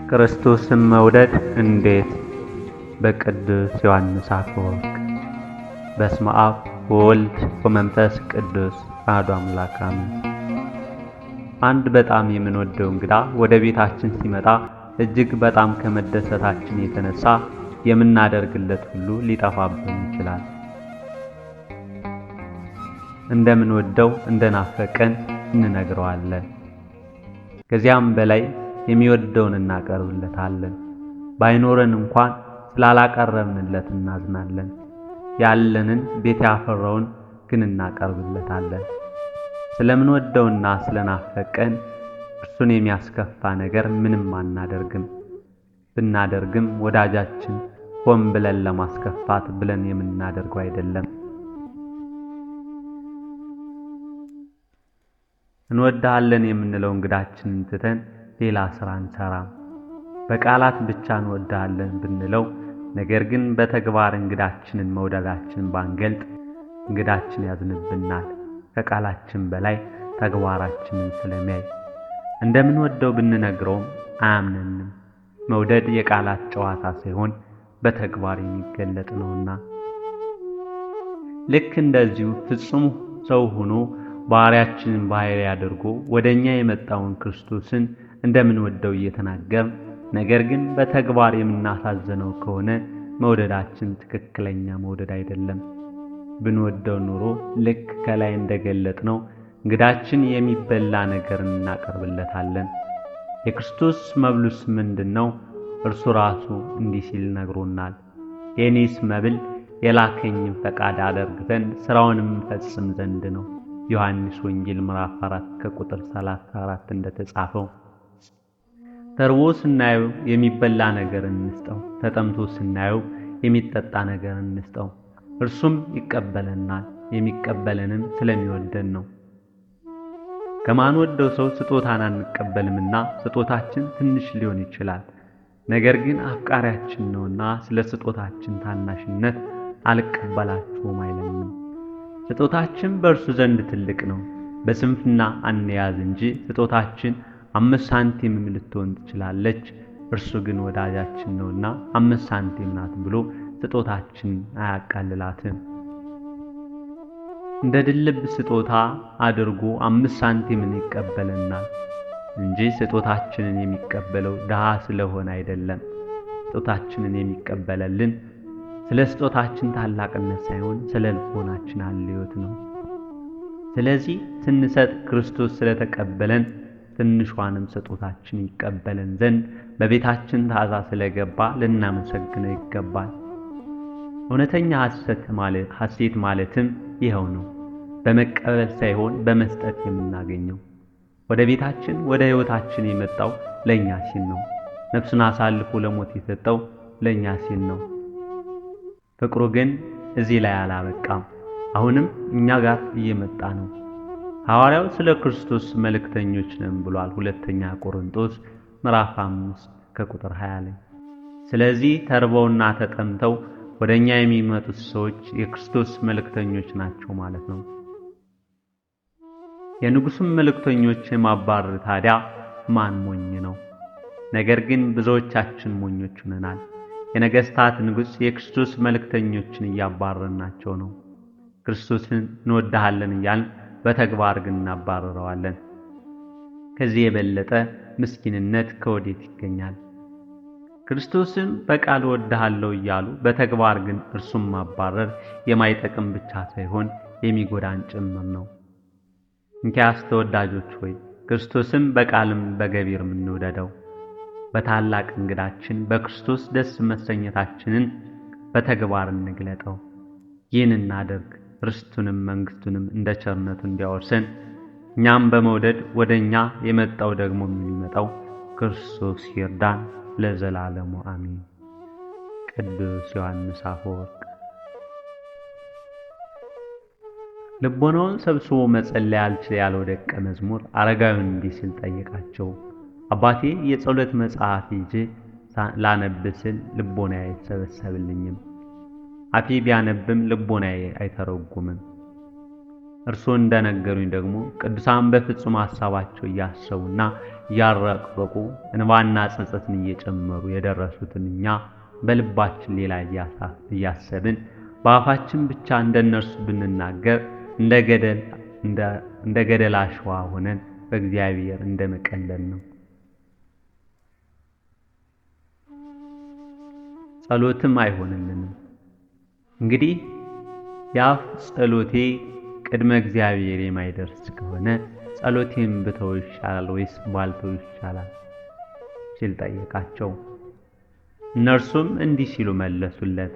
ክርስቶስን መውደድ እንዴት? በቅዱስ ዮሐንስ አፈወርቅ። በስመ አብ ወወልድ ወመንፈስ ቅዱስ አሐዱ አምላክ አሜን። አንድ በጣም የምንወደው እንግዳ ወደ ቤታችን ሲመጣ እጅግ በጣም ከመደሰታችን የተነሳ የምናደርግለት ሁሉ ሊጠፋብን ይችላል። እንደምንወደው እንደናፈቀን እንነግረዋለን። ከዚያም በላይ የሚወደውን እናቀርብለታለን። ባይኖረን እንኳን ስላላቀረብንለት እናዝናለን። ያለንን ቤት ያፈራውን ግን እናቀርብለታለን። ስለምንወደውና ስለናፈቀን እርሱን የሚያስከፋ ነገር ምንም አናደርግም። ብናደርግም ወዳጃችን ሆን ብለን ለማስከፋት ብለን የምናደርገው አይደለም። እንወድሃለን የምንለው እንግዳችንን ትተን ሌላ ስራ እንሰራም። በቃላት ብቻ እንወድሃለን ብንለው፣ ነገር ግን በተግባር እንግዳችንን መውደዳችንን ባንገልጥ እንግዳችን ያዝንብናል። ከቃላችን በላይ ተግባራችንን ስለሚያይ እንደምንወደው ብንነግረውም አያምነንም። መውደድ የቃላት ጨዋታ ሳይሆን በተግባር የሚገለጥ ነውና። ልክ እንደዚሁ ፍጹም ሰው ሆኖ ባህሪያችንን ባሕርይ አድርጎ ወደኛ የመጣውን ክርስቶስን እንደምንወደው እየተናገርን ነገር ግን በተግባር የምናሳዝነው ከሆነ መውደዳችን ትክክለኛ መውደድ አይደለም። ብንወደው ኑሮ ልክ ከላይ እንደገለጥነው እንግዳችን የሚበላ ነገር እናቀርብለታለን። የክርስቶስ መብሉስ ምንድነው? እርሱ ራሱ እንዲህ ሲል ነግሮናል። የኔስ መብል የላከኝን ፈቃድ አደርግ ዘንድ ስራውንም ፈጽም ዘንድ ነው። ዮሐንስ ወንጌል ምዕራፍ 4 ከቁጥር 34 እንደተጻፈው። ተርቦ ስናየው የሚበላ ነገር እንስጠው፣ ተጠምቶ ስናየው የሚጠጣ ነገር እንስጠው። እርሱም ይቀበለናል። የሚቀበለንም ስለሚወደን ነው። ከማንወደው ሰው ስጦታን አንቀበልምና ስጦታችን ትንሽ ሊሆን ይችላል። ነገር ግን አፍቃሪያችን ነውና ስለ ስጦታችን ታናሽነት አልቀበላችሁም አይለንም። ስጦታችን በእርሱ ዘንድ ትልቅ ነው። በስንፍና አንያዝ እንጂ ስጦታችን 5 ሳንቲምም ልትሆን ትችላለች። እርሱ ግን ወዳጃችን ነውና 5 ሳንቲም ናት ብሎ ስጦታችን አያቃልላትም። እንደ ድልብ ስጦታ አድርጎ 5 ሳንቲምን ይቀበለናል እንጂ ስጦታችንን የሚቀበለው ድሃ ስለሆነ አይደለም። ስጦታችንን የሚቀበለልን ስለ ስጦታችን ታላቅነት ሳይሆን ስለ ልቦናችን አልዮት ነው። ስለዚህ ስንሰጥ ክርስቶስ ስለተቀበለን ትንሿንም ስጦታችን ይቀበለን ዘንድ በቤታችን ታዛ ስለገባ ልናመሰግነው ይገባል። እውነተኛ ሐሴት ማለትም ይኸው ነው። በመቀበል ሳይሆን በመስጠት የምናገኘው። ወደ ቤታችን ወደ ሕይወታችን የመጣው ለእኛ ሲል ነው። ነፍሱን አሳልፎ ለሞት የሰጠው ለእኛ ሲል ነው። ፍቅሩ ግን እዚህ ላይ አላበቃም። አሁንም እኛ ጋር እየመጣ ነው። ሐዋርያው ስለ ክርስቶስ መልእክተኞች ነን ብሏል። ሁለተኛ ቆሮንቶስ ምዕራፍ 5 ከቁጥር 20 ላይ። ስለዚህ ተርበውና ተጠምተው ወደኛ የሚመጡት ሰዎች የክርስቶስ መልእክተኞች ናቸው ማለት ነው። የንጉሡም መልእክተኞች የማባረር ታዲያ ማን ሞኝ ነው? ነገር ግን ብዙዎቻችን ሞኞች ሆነናል። የነገሥታት ንጉሥ የክርስቶስ መልእክተኞችን እያባረርናቸው ነው። ክርስቶስን እንወድሃለን እያልን በተግባር ግን እናባረረዋለን። ከዚህ የበለጠ ምስኪንነት ከወዴት ይገኛል? ክርስቶስን በቃል እወድሃለሁ እያሉ በተግባር ግን እርሱን ማባረር የማይጠቅም ብቻ ሳይሆን የሚጎዳን ጭምር ነው። እንኪያስ ተወዳጆች ሆይ ክርስቶስን በቃልም በገቢርም እንውደደው። በታላቅ እንግዳችን በክርስቶስ ደስ መሰኘታችንን በተግባር እንግለጠው። ይህን እናድርግ። ርስቱንም መንግሥቱንም እንደ ቸርነቱ እንዲያወርሰን እኛም በመውደድ ወደኛ የመጣው ደግሞ የሚመጣው ክርስቶስ ይርዳን ለዘላለሙ አሜን። ቅዱስ ዮሐንስ አፈወርቅ። ልቦናውን ሰብስቦ መጸለይ አልችል ያለው ደቀ መዝሙር አረጋዊውን እንዲህ ሲል ጠየቃቸው። አባቴ የጸሎት መጽሐፍ ይዤ ላነብ ስል ልቦናዬ አይሰበሰብልኝም። አፌ ቢያነብም ልቦናዬ አይተረጉምም። እርሱ እንደነገሩኝ ደግሞ ቅዱሳን በፍጹም ሐሳባቸው እያሰቡና እያረቀቁ እንባና ጸጸትን እየጨመሩ የደረሱትን እኛ በልባችን ሌላ እያሰብን በአፋችን ብቻ እንደነርሱ ብንናገር እንደ ገደል አሸዋ ሆነን በእግዚአብሔር እንደመቀለል ነው። ጸሎትም አይሆንልንም። እንግዲህ የአፍ ጸሎቴ ቅድመ እግዚአብሔር የማይደርስ ከሆነ ጸሎቴም ብተው ይሻላል ወይስ ባልተው ይሻላል ሲል ጠየቃቸው። እነርሱም እንዲህ ሲሉ መለሱለት።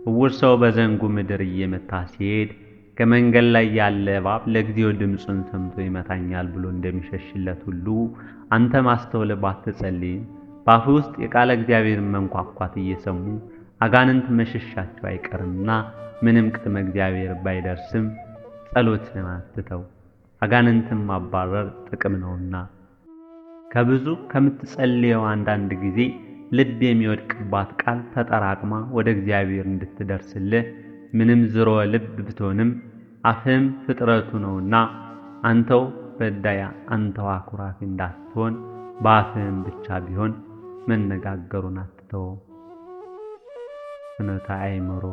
ዕውር ሰው በዘንጉ ምድር እየመታ ሲሄድ ከመንገድ ላይ ያለ እባብ ለጊዜው ድምፁን ሰምቶ ይመታኛል ብሎ እንደሚሸሽለት ሁሉ አንተ ማስተውለህ ባትጸልይም በአፍ ውስጥ የቃለ እግዚአብሔርን መንኳኳት እየሰሙ አጋንንት መሸሻቸው አይቀርምና ምንም ቅድመ እግዚአብሔር ባይደርስም ጸሎትን አትተው፣ አጋንንትን ማባረር ጥቅም ነውና። ከብዙ ከምትጸልየው አንዳንድ ጊዜ ልብ የሚወድቅባት ቃል ተጠራቅማ ወደ እግዚአብሔር እንድትደርስልህ ምንም ዝሮ ልብ ብትሆንም አፍህም ፍጥረቱ ነውና አንተው በዳይ አንተው አኩራፊ እንዳትሆን በአፍህም ብቻ ቢሆን መነጋገሩን አትተው። ፍኖተ አእምሮ